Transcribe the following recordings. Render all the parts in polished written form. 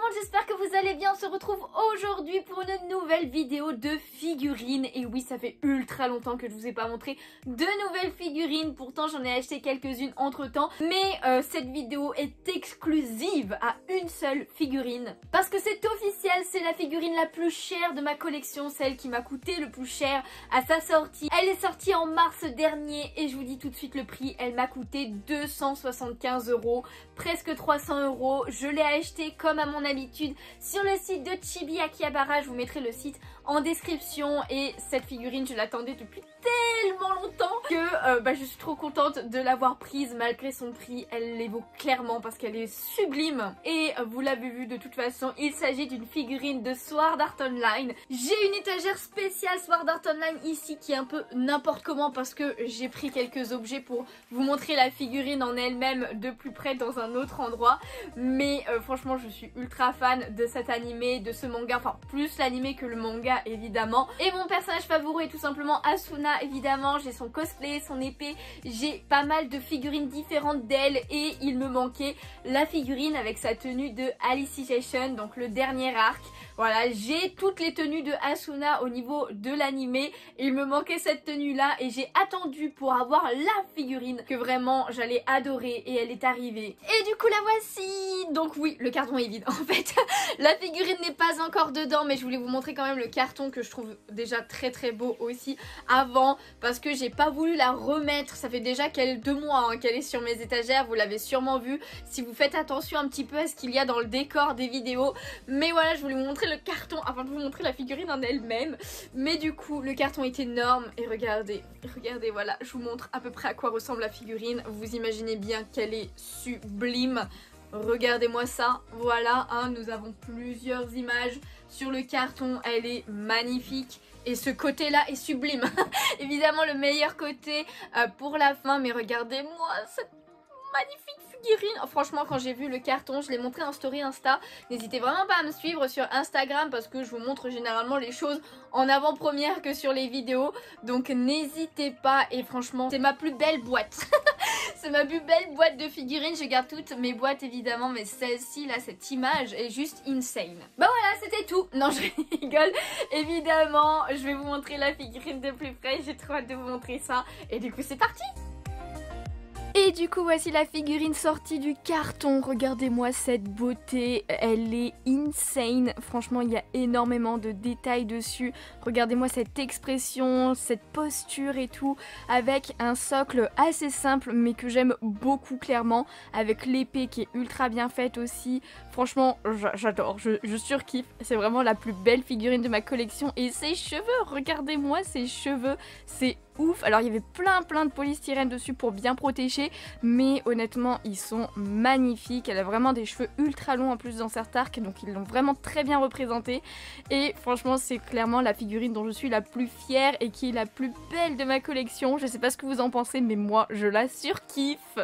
monde, j'espère que vous allez bien. On se retrouve aujourd'hui pour une nouvelle vidéo de figurines. Et oui, ça fait ultra longtemps que je vous ai pas montré de nouvelles figurines. Pourtant, j'en ai acheté quelques-unes entre temps. Mais cette vidéo est exclusive à une seule figurine. Parce que c'est officiel, c'est la figurine la plus chère de ma collection. Celle qui m'a coûté le plus cher à sa sortie. Elle est sortie en mars dernier et je vous dis tout de suite le prix. Elle m'a coûté 275 €, presque 300 €. Je l'ai acheté comme à mon habitude sur le site de Chibi Akihabara. Je vous mettrai le site en description. Et cette figurine, je l'attendais depuis tellement longtemps que je suis trop contente de l'avoir prise malgré son prix. Elle les vaut clairement parce qu'elle est sublime. Et vous l'avez vu de toute façon, il s'agit d'une figurine de Sword Art Online. J'ai une étagère spéciale Sword Art Online ici qui est un peu n'importe comment parce que j'ai pris quelques objets pour vous montrer la figurine en elle-même de plus près dans un autre endroit. Mais franchement, je suis ultra fan de cet animé, de ce manga, enfin plus l'animé que le manga évidemment. Et mon personnage favori est tout simplement Asuna évidemment. J'ai son cosplay, son épée, j'ai pas mal de figurines différentes d'elle et il me manquait la figurine avec sa tenue de Alicization, donc le dernier arc. Voilà, j'ai toutes les tenues de Asuna au niveau de l'animé. Il me manquait cette tenue là et j'ai attendu pour avoir la figurine que vraiment j'allais adorer et elle est arrivée. Et du coup la voici. Donc oui, le carton est vide en fait. La figurine n'est pas encore dedans mais je voulais vous montrer quand même le carton que je trouve déjà très beau aussi avant parce que j'ai pas voulu la remettre. Ça fait déjà 2 mois qu'elle est sur mes étagères, vous l'avez sûrement vu si vous faites attention un petit peu à ce qu'il y a dans le décor des vidéos. Mais voilà, je voulais vous montrer le carton avant de vous montrer la figurine en elle-même. Mais du coup le carton est énorme et regardez, voilà, je vous montre à peu près à quoi ressemble la figurine. Vous imaginez bien qu'elle est sublime. Regardez-moi ça, voilà, nous avons plusieurs images sur le carton, elle est magnifique. Et ce côté là est sublime. Évidemment le meilleur côté pour la fin, mais regardez-moi cette magnifique figurine. Oh, franchement quand j'ai vu le carton, je l'ai montré en story Insta. N'hésitez vraiment pas à me suivre sur Instagram parce que je vous montre généralement les choses en avant-première que sur les vidéos. Donc n'hésitez pas et franchement c'est ma plus belle boîte. C'est ma plus belle boîte de figurines. Je garde toutes mes boîtes évidemment, mais celle-ci là, cette image est juste insane. Bah voilà, c'était tout. Non, je rigole. Évidemment, je vais vous montrer la figurine de plus près. J'ai trop hâte de vous montrer ça. Et du coup, c'est parti! Et du coup voici la figurine sortie du carton. Regardez-moi cette beauté, elle est insane. Franchement il y a énormément de détails dessus. Regardez-moi cette expression, cette posture et tout. Avec un socle assez simple mais que j'aime beaucoup clairement. Avec l'épée qui est ultra bien faite aussi. Franchement j'adore, je surkiffe. C'est vraiment la plus belle figurine de ma collection. Et ses cheveux, regardez-moi ses cheveux, c'est ouf. Alors il y avait plein de polystyrène dessus pour bien protéger, mais honnêtement ils sont magnifiques. Elle a vraiment des cheveux ultra longs en plus dans cet arc, donc ils l'ont vraiment très bien représenté. Et franchement c'est clairement la figurine dont je suis la plus fière et qui est la plus belle de ma collection. Je sais pas ce que vous en pensez, mais moi je la surkiffe.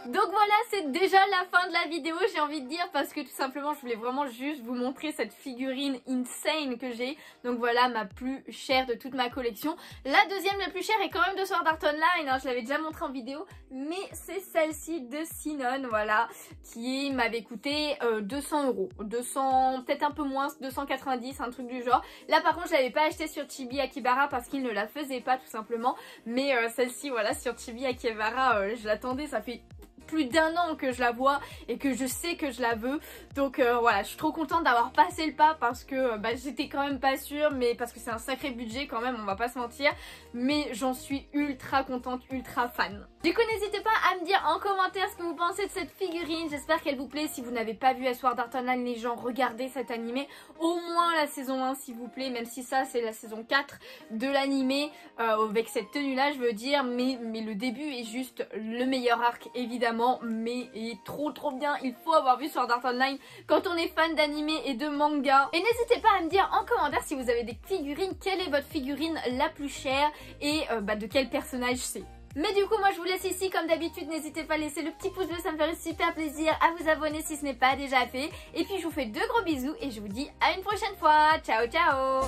Donc voilà, c'est déjà la fin de la vidéo, j'ai envie de dire, parce que tout simplement je voulais vraiment juste vous montrer cette figurine insane que j'ai. Donc voilà, ma plus chère de toute ma collection. La deuxième la plus chère est quand même de Sword Art Online, je l'avais déjà montré en vidéo, mais c'est celle-ci de Sinon, voilà, qui m'avait coûté 200 €. 200, peut-être un peu moins, 290, un truc du genre. Là par contre je l'avais pas acheté sur Chibi Akihabara parce qu'il ne la faisait pas tout simplement. Mais celle-ci, voilà, sur Chibi Akihabara, je l'attendais, ça fait plus d'1 an que je la vois et que je sais que je la veux. Donc voilà, je suis trop contente d'avoir passé le pas parce que j'étais quand même pas sûre, mais parce que c'est un sacré budget quand même, on va pas se mentir. Mais j'en suis ultra contente, ultra fan. Du coup n'hésitez pas à me dire en commentaire ce que vous pensez de cette figurine. J'espère qu'elle vous plaît. Si vous n'avez pas vu Sword Art Online, les gens, regardez cet animé. Au moins la saison 1 s'il vous plaît, même si ça c'est la saison 4 de l'animé, avec cette tenue là je veux dire. Mais le début est juste le meilleur arc évidemment. Mais il est trop bien. Il faut avoir vu Sword Art Online quand on est fan d'animé et de manga. Et n'hésitez pas à me dire en commentaire si vous avez des figurines, quelle est votre figurine la plus chère et de quel personnage c'est. Mais du coup moi je vous laisse ici comme d'habitude. N'hésitez pas à laisser le petit pouce bleu, ça me ferait super plaisir. À vous abonner si ce n'est pas déjà fait. Et puis je vous fais de gros bisous et je vous dis à une prochaine fois. Ciao ciao.